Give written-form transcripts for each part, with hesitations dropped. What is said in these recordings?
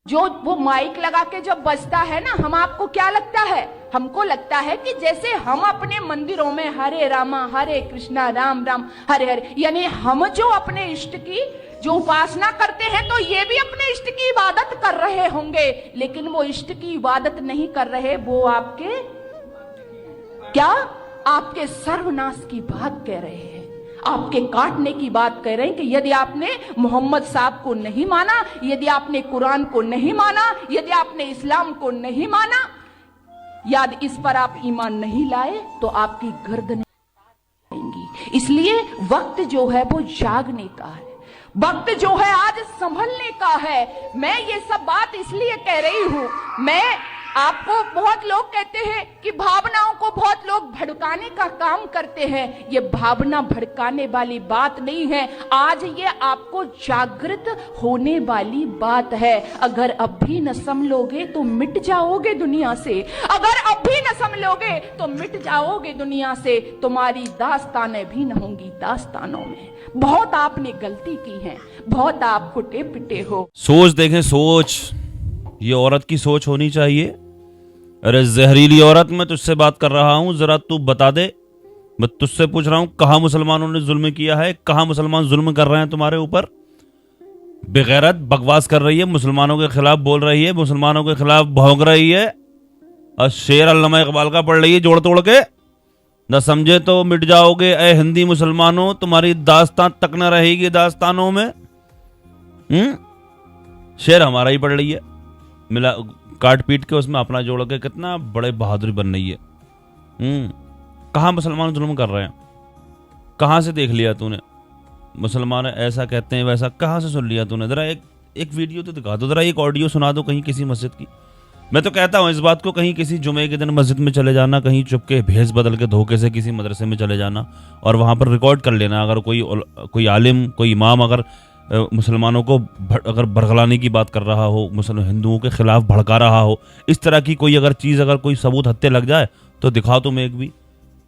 जो वो माइक लगा के जब बजता है ना, हम आपको क्या लगता है? हमको लगता है कि जैसे हम अपने मंदिरों में हरे रामा हरे कृष्णा राम राम हरे हरे, यानी हम जो अपने इष्ट की जो उपासना करते हैं तो ये भी अपने इष्ट की इबादत कर रहे होंगे, लेकिन वो इष्ट की इबादत नहीं कर रहे, वो आपके क्या आपके सर्वनाश की बात कह रहे हैं, आपके काटने की बात कह रहे हैं कि यदि आपने मोहम्मद साहब को नहीं माना, यदि आपने कुरान को नहीं माना, यदि आपने इस्लाम को नहीं माना, याद इस पर आप ईमान नहीं लाए तो आपकी गर्दन आएंगी। इसलिए वक्त जो है वो जागने का है, वक्त जो है आज संभलने का है। मैं ये सब बात इसलिए कह रही हूं, मैं आपको बहुत लोग कहते हैं कि भावनाओं को बहुत लोग भड़काने का काम करते हैं, ये भावना भड़काने वाली बात नहीं है, आज ये आपको जागृत होने वाली बात है। अगर अब भी न संभलोगे तो मिट जाओगे दुनिया से, अगर अब भी न संभलोगे तो मिट जाओगे दुनिया से, तुम्हारी दास्तानें भी न होंगी दास्तानों में। बहुत आपने गलती की है, बहुत आप फुटे पिटे हो। सोच देखें, सोच, ये औरत की सोच होनी चाहिए। अरे जहरीली औरत, मैं तुझसे बात कर रहा हूं, जरा तू बता दे, मैं तुझसे पूछ रहा हूं, कहां मुसलमानों ने जुल्म किया है, कहां मुसलमान जुल्म कर रहे हैं तुम्हारे ऊपर? बेगैरत बकवास कर रही है, मुसलमानों के खिलाफ बोल रही है, मुसलमानों के खिलाफ भौंक रही है, और शेर अल्लामा इकबाल का पढ़ रही है जोड़ तोड़ के। न समझे तो मिट जाओगे ए हिंदी मुसलमानों, तुम्हारी दास्तान तक न रहेगी दास्तानों में। शेर हमारा ही पढ़ रही है, मिला काट पीट के उसमें अपना जोड़ के, कितना बड़े बहादुरी बन रही है। कहां मुसलमान जुल्म कर रहे हैं? कहां से देख लिया तूने? मुसलमान ऐसा कहते हैं वैसा कहां से सुन लिया तूने? जरा एक वीडियो तो दिखा दो, जरा एक ऑडियो सुना दो कहीं किसी मस्जिद की। मैं तो कहता हूं इस बात को, कहीं किसी जुमे के दिन मस्जिद में चले जाना, कहीं चुपके भेस बदल के धोखे से किसी मदरसे में चले जाना और वहां पर रिकॉर्ड कर लेना। अगर कोई आलिम, कोई इमाम अगर मुसलमानों को अगर बरगलाने की बात कर रहा हो, मुसलमान हिंदुओं के खिलाफ भड़का रहा हो, इस तरह की कोई अगर चीज़, अगर कोई सबूत हत्ते लग जाए तो दिखाओ तुम एक भी।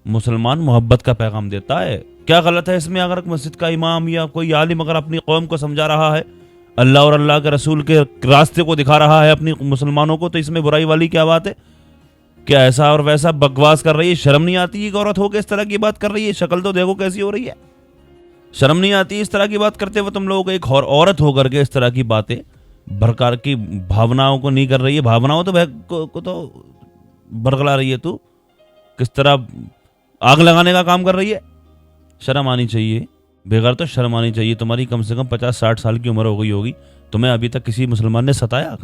मुसलमान मोहब्बत का पैगाम देता है, क्या गलत है इसमें? अगर मस्जिद का इमाम या कोई आलिम अगर अपनी कौम को समझा रहा है, अल्लाह और अल्लाह के रसूल के रास्ते को दिखा रहा है अपनी मुसलमानों को, तो इसमें बुराई वाली क्या बात है? क्या ऐसा और वैसा बकवास कर रही है? शर्म नहीं आती? एक औरत होकर इस तरह की बात कर रही है, शक्ल तो देखो कैसी हो रही है। शर्म नहीं आती इस तरह की बात करते हुए तुम लोगों को? एक और औरत होकर के इस तरह की बातें, भड़का की भावनाओं को नहीं कर रही है, भावनाओं तो को तो बरगला रही है। तू किस तरह आग लगाने का काम कर रही है? शर्म आनी चाहिए, बेगर तो शर्म आनी चाहिए। तुम्हारी कम से कम 50-60 साल की उम्र हो गई होगी, तुम्हें अभी तक किसी मुसलमान ने सताया?